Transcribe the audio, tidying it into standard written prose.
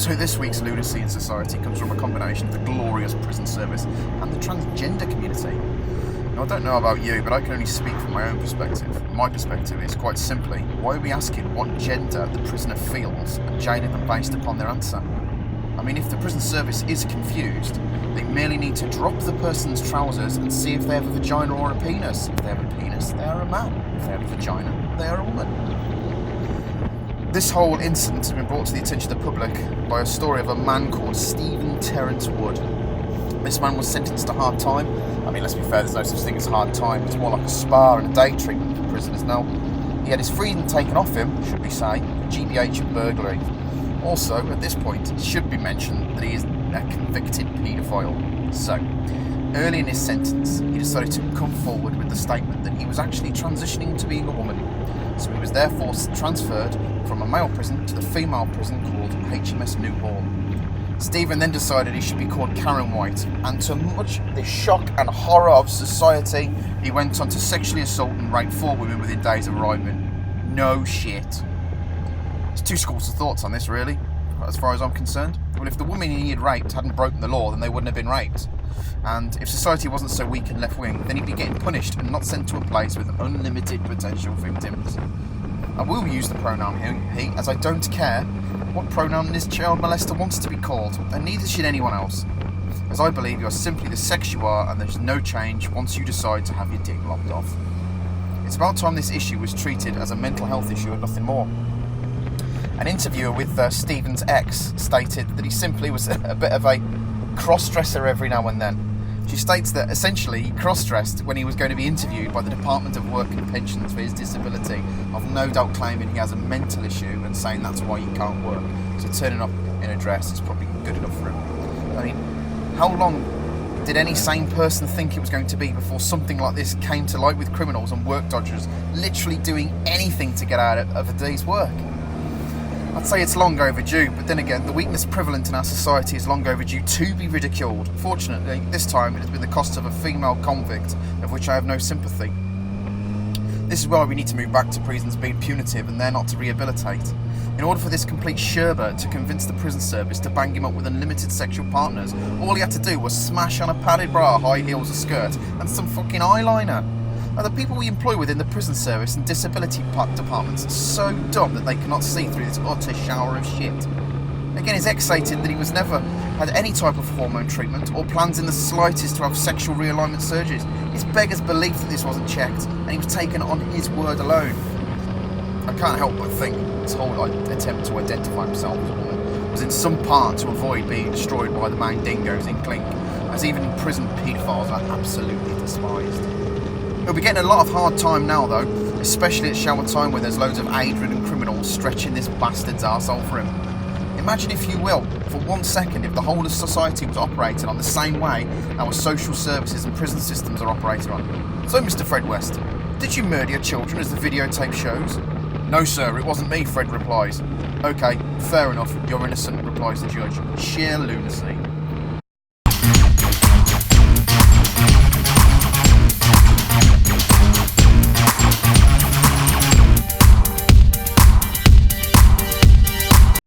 So this week's lunacy in society comes from a combination of the glorious prison service and the transgender community. Now, I don't know about you, but I can only speak from my own perspective. My perspective is, quite simply, why are we asking what gender the prisoner feels and jailing them based upon their answer? I mean, if the prison service is confused, they merely need to drop the person's trousers and see if they have a vagina or a penis. If they have a penis, they are a man. If they have a vagina, they are a woman. This whole incident has been brought to the attention of the public by a story of a man called Stephen Terence Wood. This man was sentenced to hard time. I mean, let's be fair, there's no such thing as hard time. It's more like a spa and a day treatment for prisoners now. He had his freedom taken off him, should we say, for GBH and burglary. Also, at this point, it should be mentioned that he is a convicted paedophile. So, early in his sentence, he decided to come forward with the statement that he was actually transitioning to being a woman. So he was therefore transferred from a male prison to the female prison called HMS New Hall. Stephen then decided he should be called Karen White, and to much the shock and horror of society, he went on to sexually assault and rape 4 women within days of arriving. No shit. There's 2 schools of thoughts on this, really, as far as I'm concerned. Well, if the women he had raped hadn't broken the law, then they wouldn't have been raped. And if society wasn't so weak and left-wing, then he'd be getting punished and not sent to a place with unlimited potential victims. I will use the pronoun he, as I don't care what pronoun this child molester wants to be called, and neither should anyone else, as I believe you are simply the sex you are, and there's no change once you decide to have your dick lopped off. It's about time this issue was treated as a mental health issue and nothing more. An interviewer with Stephen's ex stated that he simply was a bit of a cross-dresser every now and then. She states that essentially he cross-dressed when he was going to be interviewed by the Department of Work and Pensions for his disability, of no doubt claiming he has a mental issue and saying that's why he can't work. So turning up in a dress is probably good enough for him. I mean, how long did any sane person think it was going to be before something like this came to light with criminals and work dodgers literally doing anything to get out of a day's work? I'd say it's long overdue, but then again, the weakness prevalent in our society is long overdue to be ridiculed. Fortunately, this time it has been the cost of a female convict, of which I have no sympathy. This is why we need to move back to prisons being punitive and they're not to rehabilitate. In order for this complete sherbet to convince the prison service to bang him up with unlimited sexual partners, all he had to do was smash on a padded bra, high heels, a skirt, and some fucking eyeliner. Now, the people we employ within the prison service and disability departments are so dumb that they cannot see through this utter shower of shit. Again, his ex stated that he was never had any type of hormone treatment or plans in the slightest to have sexual realignment surgeries. It's beggars belief that this wasn't checked, and he was taken on his word alone. I can't help but think his whole attempt to identify himself as a woman was in some part to avoid being destroyed by the main dingoes in Clink, as even imprisoned paedophiles are absolutely despised. He'll be getting a lot of hard time now though, especially at shower time where there's loads of AIDS-ridden criminals stretching this bastard's arsehole for him. Imagine, if you will, for 1 second, if the whole of society was operating on the same way our social services and prison systems are operating on. So, Mr. Fred West, did you murder your children as the videotape shows? No, sir, it wasn't me, Fred replies. Okay, fair enough, you're innocent, replies the judge. Sheer lunacy.